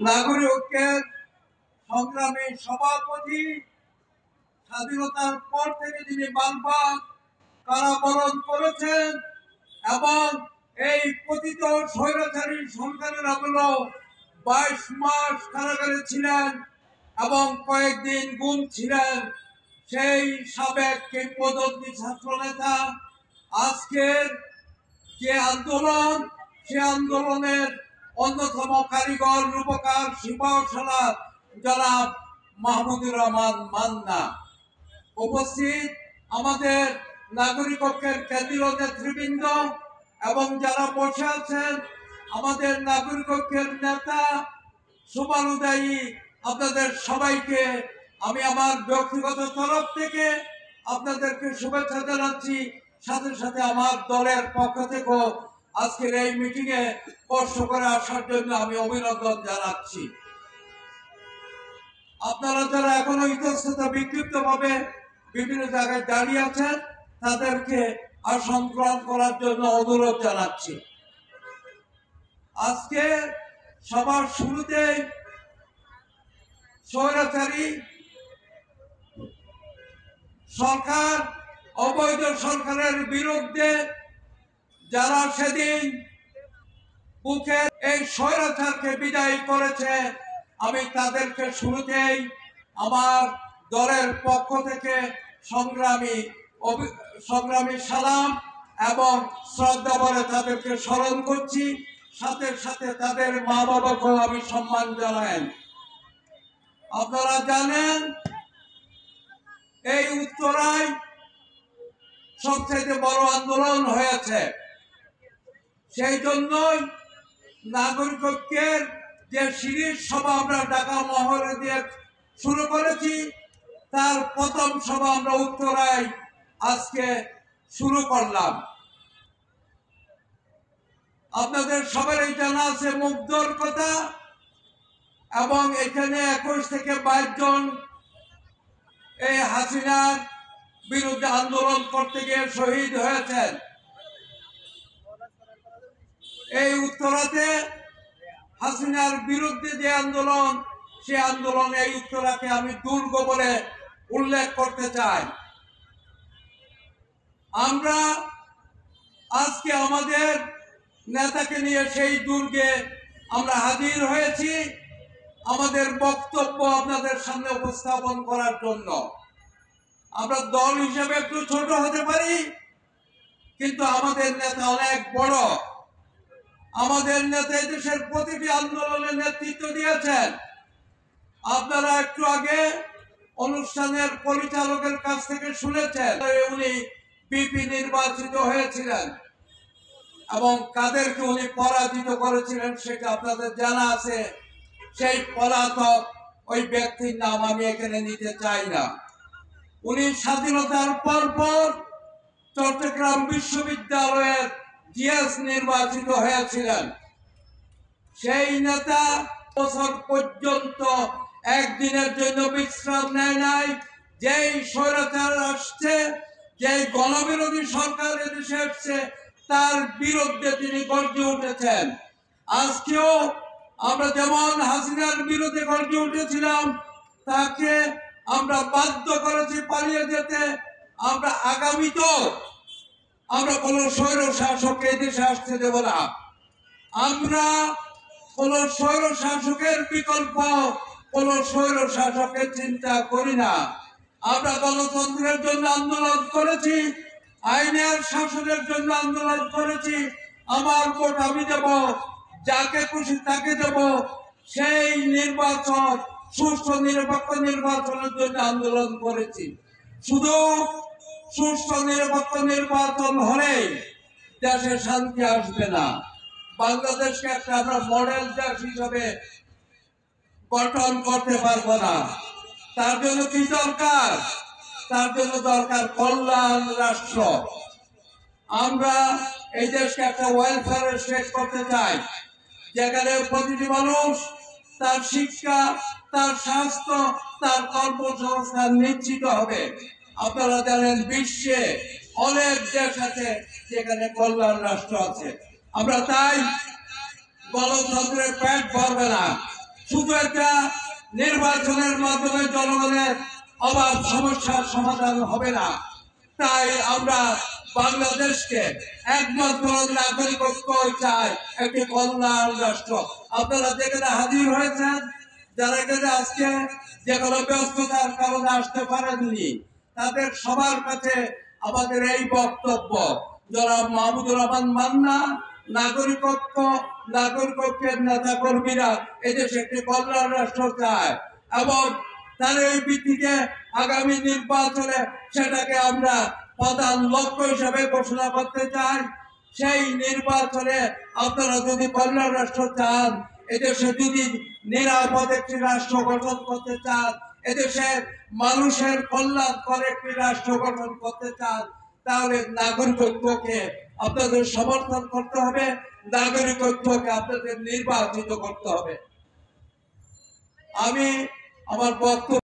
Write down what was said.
নাগরিক ঐক্যের সংগ্রামী সভাপতি, স্বাধীনতার পর থেকে যিনি বারবার কারাবরণ করেছেন এবং এই পতিত স্বৈরাচারী সরকারের আমলেও 22 মাস কারাগারে ছিলেন এবং কয়েকদিন গুম ছিলেন, সেই সাবেক কিংবদন্তি ছাত্রনেতা আজকের যে আন্দোলন, সে আন্দোলনের অন্যতম কারিগর রূপকার সিপাহসালা জনাব মাহমুদুর রহমান মান্না উপস্থিত, আমাদের নাগরিক ঐক্যের কেন্দ্রীয় নেতৃবৃন্দ এবং যারা বসে আছেন আমাদের নাগরিক ঐক্যের নেতা শুভানুযায়ী, আপনাদের সবাইকে আমি আমার ব্যক্তিগত তরফ থেকে আপনাদেরকে শুভেচ্ছা জানাচ্ছি। সাথে সাথে আমার দলের পক্ষ থেকেও আজকের এই মিটিং এ কষ্ট করে আসার জন্য আমি অভিনন্দন জানাচ্ছি। আপনারা যারা এখনো ইতস্তত বিক্ষিপ্ত ভাবে বিভিন্ন জায়গায় দাঁড়িয়ে আছেন তাদেরকে আসন গ্রহণ করার জন্য অনুরোধ জানাচ্ছি। আজকে সবার শুরুতেই স্বৈরাচারী সরকার, অবৈধ সরকারের বিরুদ্ধে যারা সেদিন বুকে এই স্বৈরাচারকে বিদায় করেছে, আমি তাদেরকে শুরুতেই আমার দলের পক্ষ থেকে সংগ্রামী সালাম এবং শ্রদ্ধা বলে তাদেরকে স্মরণ করছি। সাথে সাথে তাদের মা বাবাকেও আমি সম্মান জানাই। আপনারা জানেন এই উত্তরায় সবচেয়ে বড় আন্দোলন হয়েছে, সেই জন্যই নাগরিক ঐক্যের যে সিরিজ সভা আমরা ঢাকা মহলে দিয়ে শুরু করেছি, তার প্রথম সভা আমরা উত্তরায় আজকে শুরু করলাম। আপনাদের সবারই জানা আছে মুগ্ধর কথা, এবং এখানে 21 থেকে 22 জন এই হাসিনার বিরুদ্ধে আন্দোলন করতে গিয়ে শহীদ হয়েছেন। এই উত্তরাতে হাসিনার বিরুদ্ধে যে আন্দোলন, সে আন্দোলন এই উত্তরাকে আমি দুর্গ বলে উল্লেখ করতে চাই। আমরা আজকে আমাদের নেতাকে নিয়ে সেই দুর্গে আমরা হাজির হয়েছি আমাদের বক্তব্য আপনাদের সামনে উপস্থাপন করার জন্য। আমরা দল হিসেবে একটু ছোট হতে পারি, কিন্তু আমাদের নেতা অনেক বড়। আমাদের নেতা দেশের প্রতিটি আন্দোলনে নেতৃত্ব দিয়েছেন। আপনারা একটু আগে অনুষ্ঠানের পরিচালকের কাছ থেকে শুনেছেন উনি পিপি নির্বাচিত হয়েছিলেন এবং কাদেরকে উনি পরাজিত করেছিলেন সেটা আপনাদের জানা আছে। সেই পলাতক ওই ব্যক্তির নাম আমি এখানে নিতে চাই না। উনি স্বাধীনতার পর চট্টগ্রাম বিশ্ববিদ্যালয়ের জিএস নির্বাচিত হয়েছিলেন। সেই নেতা বছর পর্যন্ত একদিনের জন্য বিশ্রাম নেয় নাই। যেই স্বৈরাচার আসছে, যেই গণবিরোধী সরকার এদেশে আসছে, তার বিরুদ্ধে তিনি গর্জে উঠেছেন। আজকেও আমরা যেমন হাসিনার বিরুদ্ধে গর্জে উঠেছিলাম, তাকে আমরা বাধ্য করেছি পালিয়ে যেতে। আমরা আগামীতেও আমরা কোন স্বৈর শাসককে এদেশে আসতে দেব না। আমরা কোন স্বৈর শাসকের বিকল্প কোন স্বৈর শাসকের চিন্তা করি না। আমরা গণতন্ত্রের জন্য আন্দোলন করেছি, আইনের শাসনের জন্য আন্দোলন করেছি। আমার ভোট আমি দেব, যাকে খুশি তাকে দেব, সেই নির্বাচন সুষ্ঠু নিরপেক্ষ নির্বাচনের জন্য আন্দোলন করেছি। শুধু সুষ্ঠু নিরপেক্ষ নির্বাচন হলে দেশে শান্তি আসবে না। বাংলাদেশকে একটা আমরা মডেল দেশ হিসাবে গঠন করতে পারবো না। তার জন্য কি দরকার? তার জন্য দরকার কল্যাণ রাষ্ট্র। আমরা এই দেশকে একটা ওয়েলফেয়ার স্টেট করতে চাই, যেখানে প্রতিটি মানুষ তার শিক্ষা, তার স্বাস্থ্য, তার কর্মসংস্থান নিশ্চিত হবে। আপনারা জানেন বিশ্বে অনেক দেশ আছে যেখানে কল্যাণ রাষ্ট্র আছে। আমরা তাই গণতন্ত্রের পেট ভরবে না, শুধু একটা নির্বাচনের মাধ্যমে জনগণের অভাব সমস্যার সমাধান হবে না। তাই আমরা বাংলাদেশকে একমাত্র নাগরিকত্ব চাই, একটি কল্যাণ রাষ্ট্র। আপনারা যেখানে হাজির হয়েছেন, যারা এখানে আজকে যে কোনো ব্যস্ততার কারণে আসতে পারেননি, তাদের সবার কাছে আমাদের এই বক্তব্য, যারা মাহমুদুর রহমান মান্না নাগরিকত্বের নেতা কর্মীরা এদেশে একটি কল্যাণ রাষ্ট্র চায় এবং তার এই ভিত্তিতে আগামী নির্বাচনে সেটাকে আমরা প্রধান লক্ষ্য হিসেবে ঘোষণা করতে চাই। সেই নির্বাচনে আপনারা যদি কল্যাণ রাষ্ট্র চান, এদেশে যদি নিরাপদ একটি রাষ্ট্র গঠন করতে চান, এদেশের মানুষের কল্যাণ করে একটি রাষ্ট্র গঠন করতে চান, তাহলে নাগরিকত্বকে আপনাদের সমর্থন করতে হবে, নাগরিকত্বকে আপনাদের নির্বাচিত করতে হবে। আমি আমার বক্তব্য